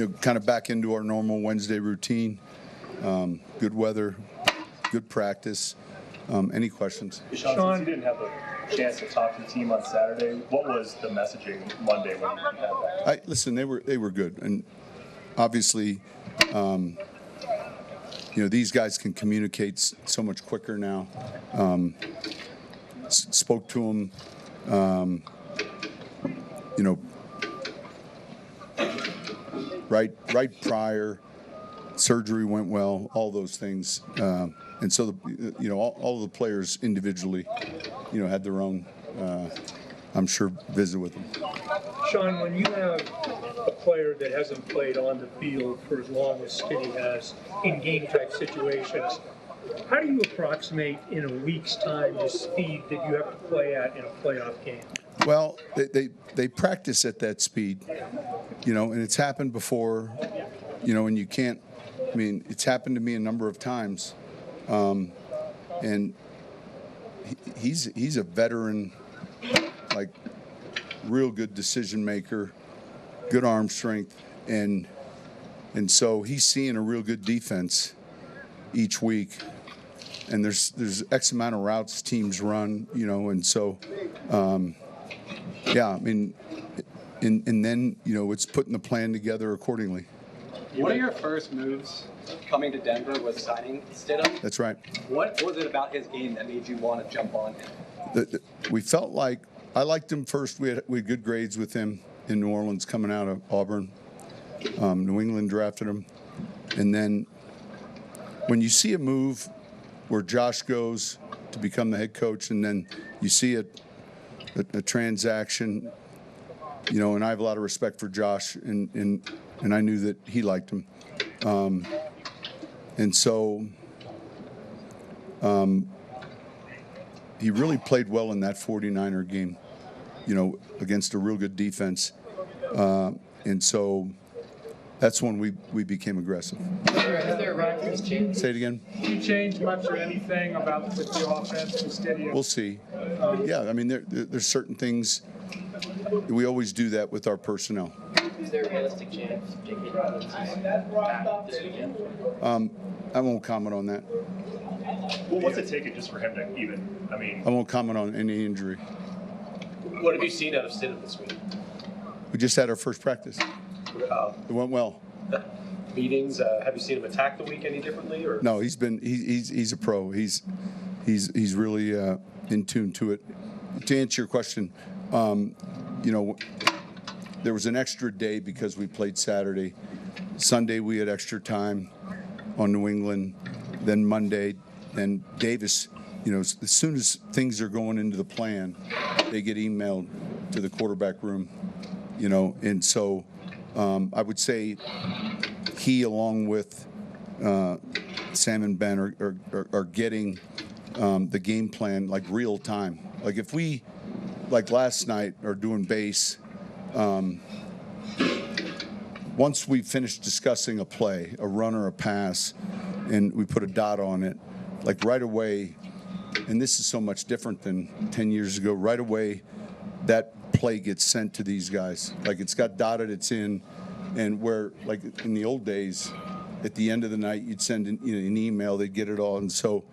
kind of back into our normal Wednesday routine. Good weather, good practice. Any questions? Sean, since you didn't have a chance to talk to the team on Saturday, what was the messaging Monday when you had that? Listen, they were good, and obviously, these guys can communicate so much quicker now. Spoke to them, right prior. Surgery went well, all those things. And so, all the players individually, had their own, I'm sure, visit with them. Sean, when you have a player that hasn't played on the field for as long as Skinny has in game-type situations, how do you approximate in a week's time the speed that you have to play at in a playoff game? Well, they practice at that speed, and it's happened before, and you can't. I mean, it's happened to me a number of times, and he's a veteran, like real good decision maker, good arm strength, and so he's seeing a real good defense each week, and there's X amount of routes teams run, and so I mean, and then it's putting the plan together accordingly. What are your first moves coming to Denver was signing Stidham? That's right. What was it about his game that made you want to jump on him? We felt like I liked him first. We had good grades with him in New Orleans coming out of Auburn. New England drafted him. And then when you see a move where Josh goes to become the head coach and then you see a transaction, and I have a lot of respect for Josh and I knew that he liked him. And so he really played well in that 49er game, against a real good defense. And so that's when we became aggressive. Is there a practice change? Say it again. Did you change much or anything about the offense with Stidham? We'll see. Yeah, I mean, there's certain things. We always do that with our personnel. Is there a realistic chance J.K. Dobbins is back this weekend? I won't comment on that. Well, what's it taking just for him to even, I won't comment on any injury. What have you seen out of Stidham this week? We just had our first practice. It went well. Meetings, have you seen him attack the week any differently? Or? No, he's a pro. He's really in tune to it. To answer your question, there was an extra day because we played Saturday. Sunday we had extra time on New England. Then Monday, then Davis. As soon as things are going into the plan, they get emailed to the quarterback room. And so I would say he, along with Sam and Ben, are getting the game plan like real time. Like if we, like last night, are doing base. Once we finish discussing a play, a run or a pass, and we put a dot on it, like right away, and this is so much different than 10 years ago, right away, that play gets sent to these guys. Like it's got dotted, it's in, and where, like in the old days, at the end of the night, you'd send an email, they'd get it all. And so,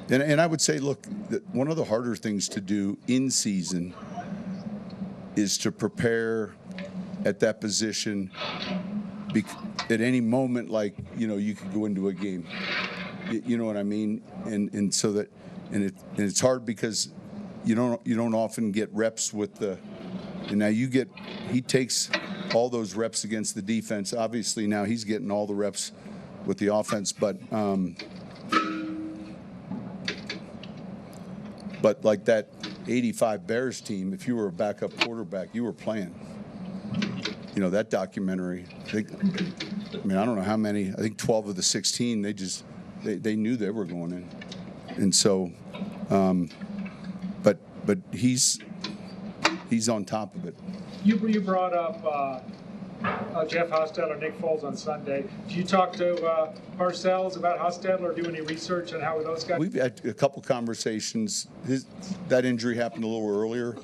And I would say, look, one of the harder things to do in season is to prepare at that position at any moment, like, you could go into a game. You know what I mean? And so that, and it's hard because you don't often get reps with the, and now he takes all those reps against the defense. Obviously now he's getting all the reps with the offense, but like that 85 Bears team, if you were a backup quarterback, you were playing. That documentary, I don't know how many, I think 12 of the 16, they knew they were going in. And so, but he's on top of it. You brought up Jeff Hostetler, Nick Foles on Sunday. Did you talk to Parcells about Hostetler or do any research on how those guys? We've had a couple conversations. That injury happened a little earlier,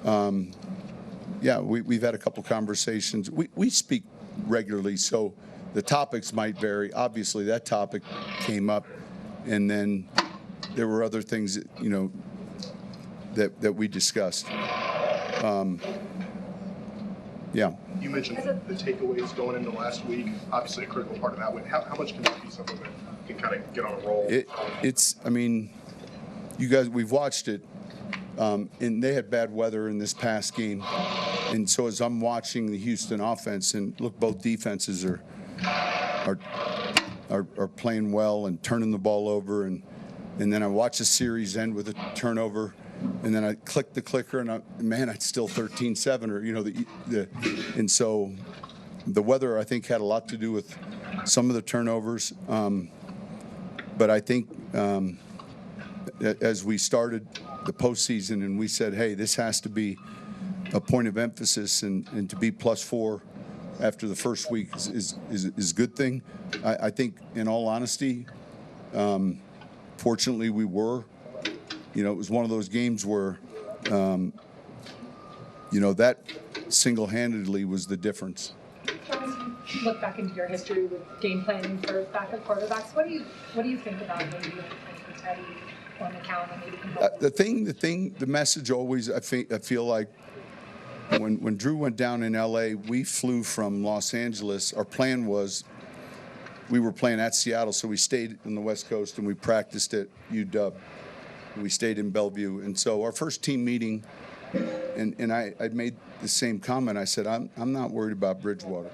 yeah, we've had a couple conversations. We speak regularly, so the topics might vary. Obviously, that topic came up, and then there were other things that, you know, that we discussed. Yeah. You mentioned the takeaways going into last week. Obviously, a critical part of that win. How much can that be something that can kind of get on a roll? It's. I mean, you guys, we've watched it, and they had bad weather in this past game, and so as I'm watching the Houston offense, and look, both defenses are playing well and turning the ball over, and then I watch the series end with a turnover. And then I click the clicker, and it's still 13-7, or, you know, and so the weather, I think, had a lot to do with some of the turnovers. But I think as we started the postseason, and we said, hey, this has to be a point of emphasis, and to be +4 after the first week is a good thing. I think, in all honesty, fortunately, we were. You know, it was one of those games where, you know, that single-handedly was the difference. Look back into your history with game planning for backup quarterbacks. What do you think about when you put Teddy on the count and maybe can help? The message always, I feel like when Drew went down in LA, we flew from Los Angeles. Our plan was we were playing at Seattle, so we stayed on the West Coast and we practiced at UW. We stayed in Bellevue, and so our first team meeting, and I made the same comment. I said, I'm not worried about Bridgewater.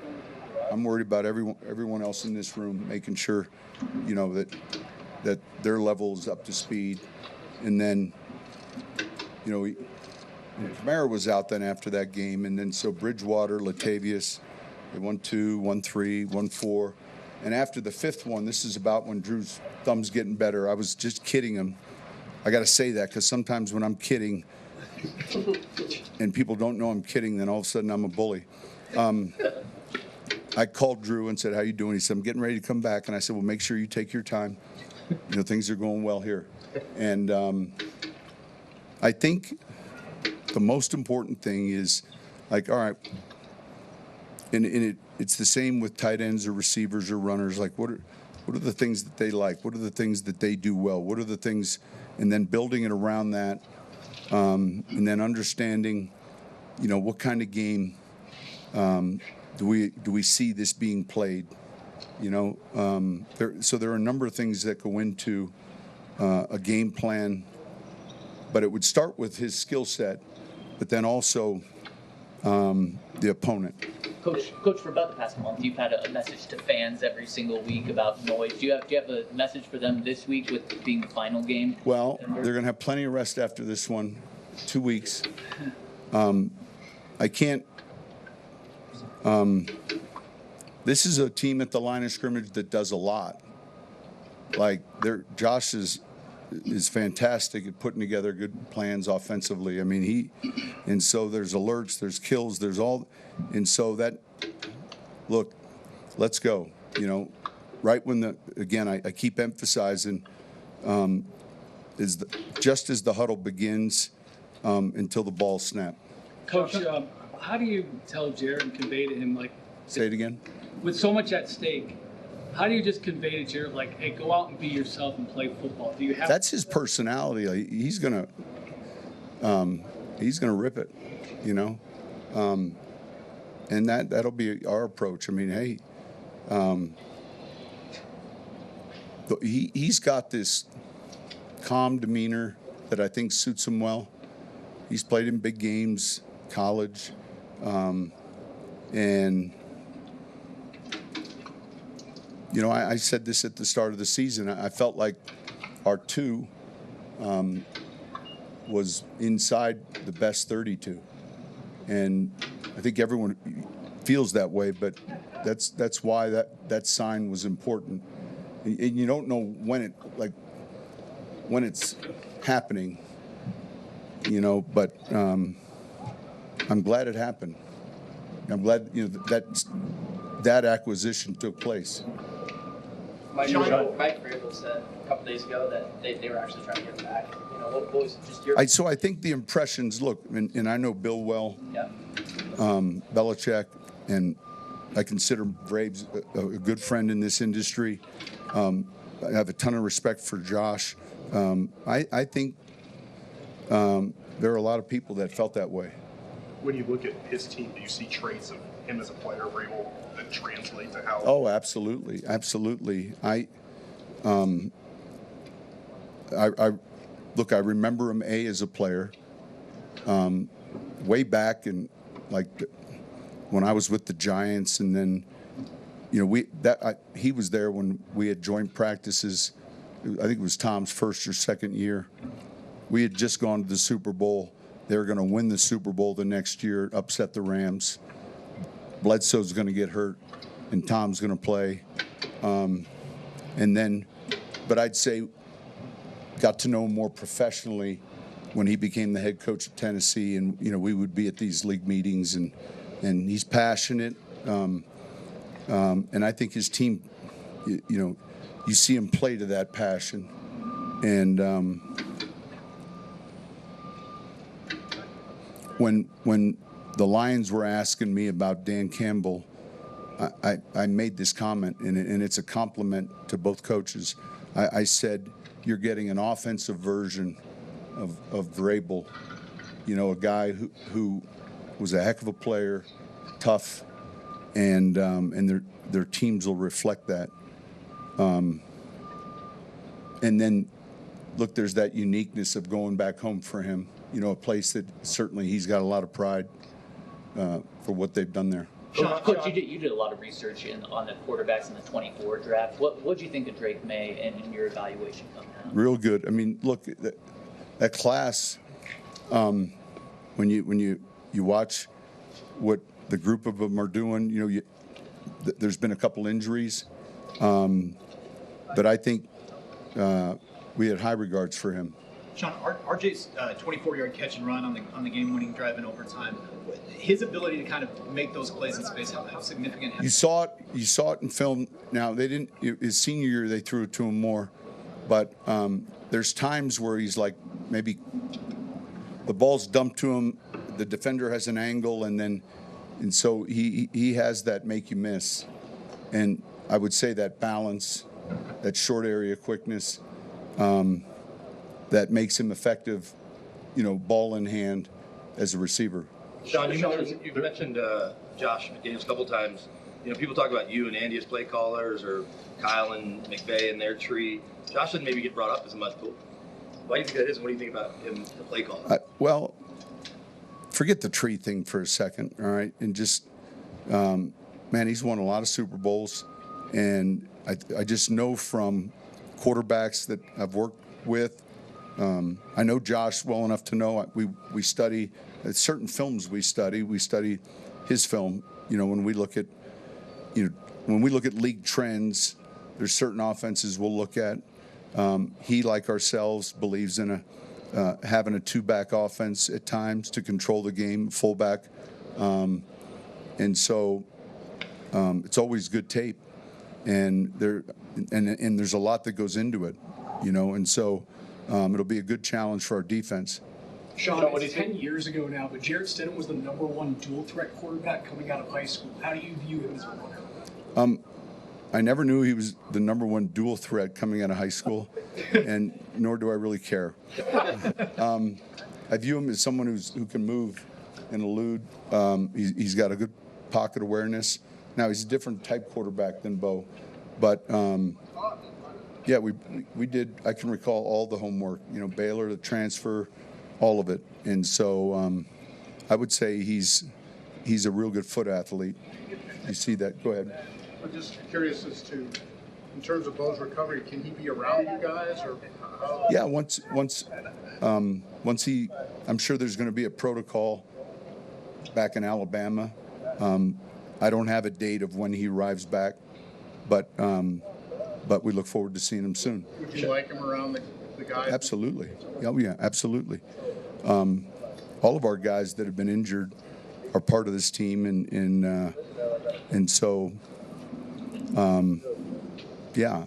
I'm worried about everyone else in this room, making sure, you know, that their level is up to speed. And then, you know, Kamara was out then after that game, and then so Bridgewater, Latavius, they won 2, won 3, won 4, and after the fifth one, this is about when Drew's thumb's getting better. I was just kidding him. I got to say that because sometimes when I'm kidding and people don't know I'm kidding, then all of a sudden I'm a bully. I called Drew and said, how you doing? He said, I'm getting ready to come back. And I said, well, make sure you take your time. You know, things are going well here. And I think the most important thing is, like, all right, and it's the same with tight ends or receivers or runners. Like, what are the things that they like? What are the things that they do well? What are the things... And then building it around that, and then understanding, you know, what kind of game do we see this being played? You know, so there are a number of things that go into a game plan, but it would start with his skill set, but then also the opponent. Coach, for about the past month, you've had a message to fans every single week about noise. Do you have a message for them this week with being the final game? Well, they're going to have plenty of rest after this one, 2 weeks. I can't. This is a team at the line of scrimmage that does a lot. Like, Josh is fantastic at putting together good plans offensively. I mean, and so there's alerts, there's kills, there's all, and so look, let's go. You know, right when again, I keep emphasizing, just as the huddle begins until the ball snapped. Coach, how do you tell Jared and convey to him, like, say it again? With so much at stake, how do you just convey to Jared, like, hey, go out and be yourself and play football? Do you have? That's his personality. Like, he's gonna rip it, you know, and that'll be our approach. I mean, hey, he's got this calm demeanor that I think suits him well. He's played in big games, college, and. You know, I said this at the start of the season. I felt like our 2 was inside the best 32, and I think everyone feels that way. But that's why that sign was important. And you don't know when it's happening. You know, but I'm glad it happened. I'm glad that acquisition took place. Mike Vrabel said a couple days ago that they were actually trying to get him back. You know, What was just your? So I think the impressions. Look, and I know Bill well, Yeah. Belichick, and I consider Braves a good friend in this industry. I have a ton of respect for Josh. I think there are a lot of people that felt that way. When you look at his team, do you see traits of him as a player were able to translate to how? Oh, absolutely, absolutely. I look. I remember him as a player, way back in when I was with the Giants, and then he was there when we had joint practices. I think it was Tom's first or second year. We had just gone to the Super Bowl. They were going to win the Super Bowl the next year, upset the Rams. Bledsoe's going to get hurt, and Tom's going to play. And then, but I'd say, got to know him more professionally when he became the head coach of Tennessee, and we would be at these league meetings, and he's passionate, and I think his team, you see him play to that passion, and when the Lions were asking me about Dan Campbell, I made this comment, and it's a compliment to both coaches. I said, you're getting an offensive version of Vrabel, a guy who was a heck of a player, tough, and their teams will reflect that. And then, look, there's that uniqueness of going back home for him. A place that certainly he's got a lot of pride for what they've done there. Coach, you did a lot of research on the quarterbacks in the 24 draft. What did you think of Drake May and in your evaluation coming out? Real good. I mean, look, that class. When you watch what the group of them are doing, there's been a couple injuries, but I think we had high regards for him. Sean, RJ's 24-yard catch and run on the game-winning drive in overtime, his ability to kind of make those plays in space, how significant? You saw it in film. Now they didn't. His senior year, they threw it to him more, but there's times where he's like maybe the ball's dumped to him, the defender has an angle, and so he has that make you miss, and I would say that balance, that short area quickness. That makes him effective, ball in hand as a receiver. Sean, you've mentioned Josh McDaniels a couple times. People talk about you and Andy as play callers, or Kyle and McVay and their tree. Josh doesn't maybe get brought up as much, but why do you think that is, and what do you think about him, the play caller? Well, forget the tree thing for a second, all right? And just, man, he's won a lot of Super Bowls, and I just know from quarterbacks that I've worked with, I know Josh well enough to know we study certain films. We study his film. When we look at league trends, there's certain offenses we'll look at. He, like ourselves, believes in having a two-back offense at times to control the game, fullback, and so it's always good tape, and there's a lot that goes into it, and so. It'll be a good challenge for our defense. Sean, it's 10 years ago now, but Jarrett Stidham was the #1 dual-threat quarterback coming out of high school. How do you view him as a runner? I never knew he was the #1 dual threat coming out of high school, and nor do I really care. I view him as someone who can move and elude. He's got a good pocket awareness. Now, he's a different type quarterback than Bo, but yeah, we did. I can recall all the homework. Baylor, the transfer, all of it, and so I would say he's a real good foot athlete. You see that? Go ahead. I'm just curious as to, in terms of Bo's recovery, can he be around you guys, or? Yeah, once he, I'm sure there's going to be a protocol back in Alabama. I don't have a date of when he arrives back, but we look forward to seeing him soon. Would you like him around the guys? Absolutely. Oh, yeah, absolutely. All of our guys that have been injured are part of this team, and so, yeah,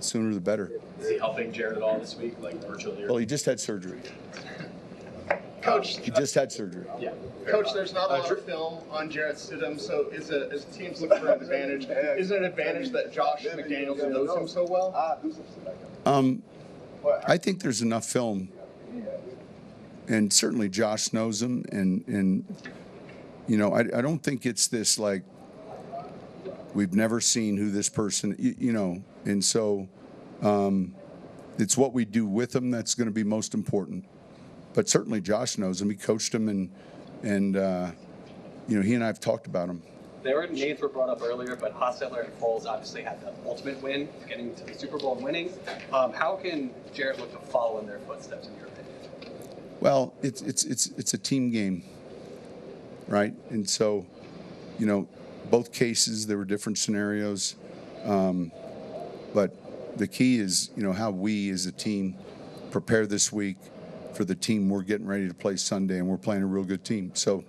sooner the better. Is he helping Jared at all this week, like virtually? Well, he just had surgery. Coach, He just had surgery. Yeah. Coach, there's not a lot of film on Jarrett Stidham, so is teams looking for an advantage? Is it an advantage that Josh McDaniels knows him so well? I think there's enough film, and certainly Josh knows him, and you know, I don't think it's this like we've never seen who this person, you know, and so it's what we do with him that's going to be most important. But certainly Josh knows him. He coached him, and you know, he and I have talked about him. Names were brought up earlier, but Hostetler and Foles obviously had the ultimate win, getting to the Super Bowl and winning. How can Jared look to follow in their footsteps, in your opinion? Well, it's a team game, right? And so, you know, both cases there were different scenarios, but the key is, you know, how we as a team prepare this week for the team we're getting ready to play Sunday, and we're playing a real good team. So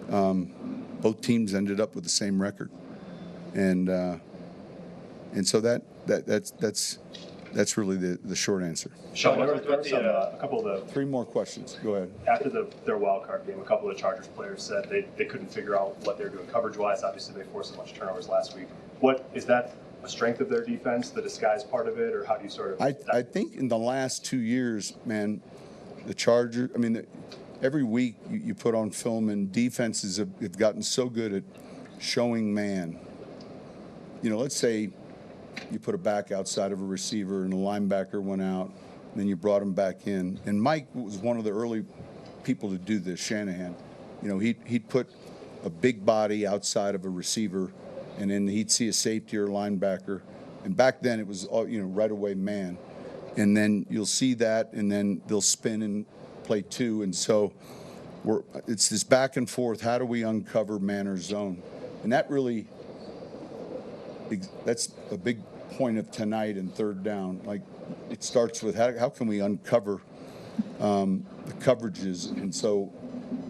both teams ended up with the same record, and so that's really the short answer. Sean, there was a couple of the 3 more questions. Go ahead. after their wild card game. A couple of the Chargers players said they couldn't figure out what they were doing coverage wise. Obviously, they forced a bunch of turnovers last week. What is that? A strength of their defense, the disguise part of it, or how do you sort of? I think in the last 2 years, man, the Chargers. I mean, every week you put on film, and defenses have gotten so good at showing man. You know, let's say you put a back outside of a receiver and a linebacker went out, and then you brought him back in. And Mike was one of the early people to do this, Shanahan. You know, he'd put a big body outside of a receiver, and then he'd see a safety or a linebacker. And back then it was, you know, right away man. And then you'll see that, and then they'll spin and play 2. And so it's this back and forth. How do we uncover man or zone? And that's a big point of tonight in 3rd down. Like, it starts with how can we uncover the coverages. And so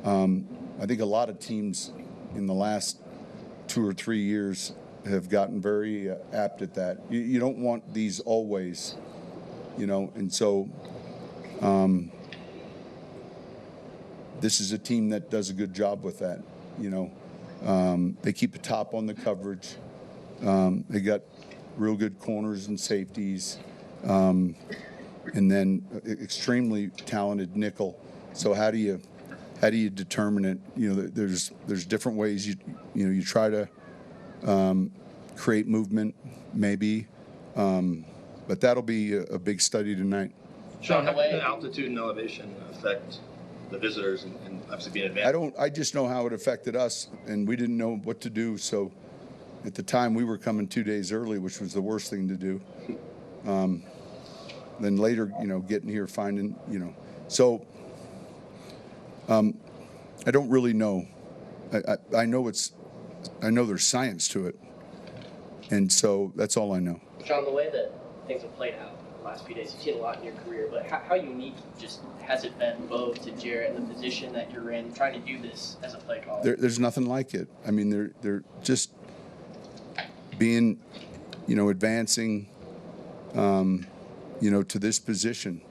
I think a lot of teams in the last 2 or 3 years have gotten very apt at that. You don't want these always, you know, and so this is a team that does a good job with that, you know. They keep a top on the coverage. They got real good corners and safeties, and then extremely talented nickel. So how do you determine it? You know, there's different ways. You try to create movement, maybe, but that'll be a big study tonight. Sean, how can altitude and elevation affect the visitors and obviously being advanced? I just know how it affected us, and we didn't know what to do. So at the time, we were coming 2 days early, which was the worst thing to do. Then later, you know, getting here, finding, you know. So I don't really know. I know there's science to it, and so that's all I know. John, the way that things have played out the last few days, you've seen a lot in your career, but how unique just has it been both to Jarrett and the position that you're in, trying to do this as a play caller? There's nothing like it. I mean, they're just being, you know, advancing, you know, to this position.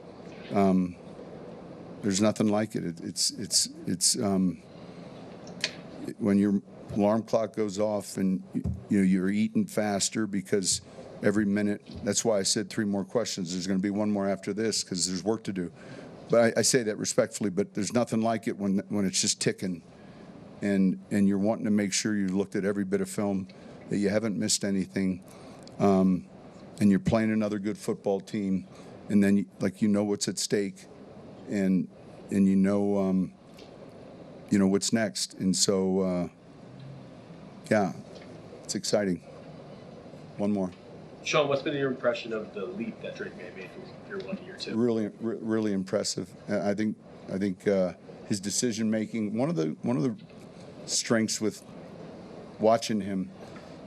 There's nothing like it. It's when your alarm clock goes off and you know you're eating faster because every minute. That's why I said 3 more questions. There's going to be 1 more after this because there's work to do. But I say that respectfully. But there's nothing like it when it's just ticking, and you're wanting to make sure you looked at every bit of film, that you haven't missed anything, and you're playing another good football team, and then you know what's at stake, and you know what's next, and so yeah, it's exciting. 1 more. Sean, what's been your impression of the leap that Drake made from year 1 to year 2? Really impressive. I think his decision making. One of the strengths with watching him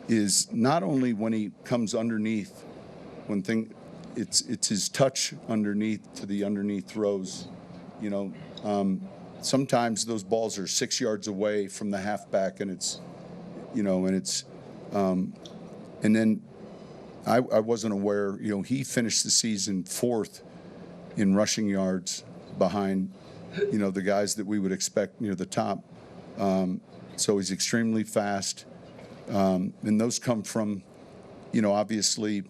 is not only when he comes underneath, it's his touch underneath to the underneath throws. You know, sometimes those balls are 6 yards away from the halfback, and it's, you know, and then I wasn't aware. You know, he finished the season 4th in rushing yards behind, you know, the guys that we would expect near the top. So he's extremely fast, and those come from, you know, obviously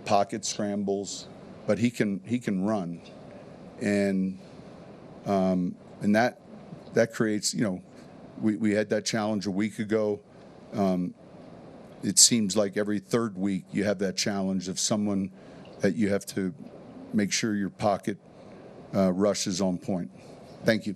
pocket scrambles, but he can run, and that creates, you know, we had that challenge a week ago. It seems like every third week you have that challenge of someone that you have to make sure your pocket rush is on point. Thank you.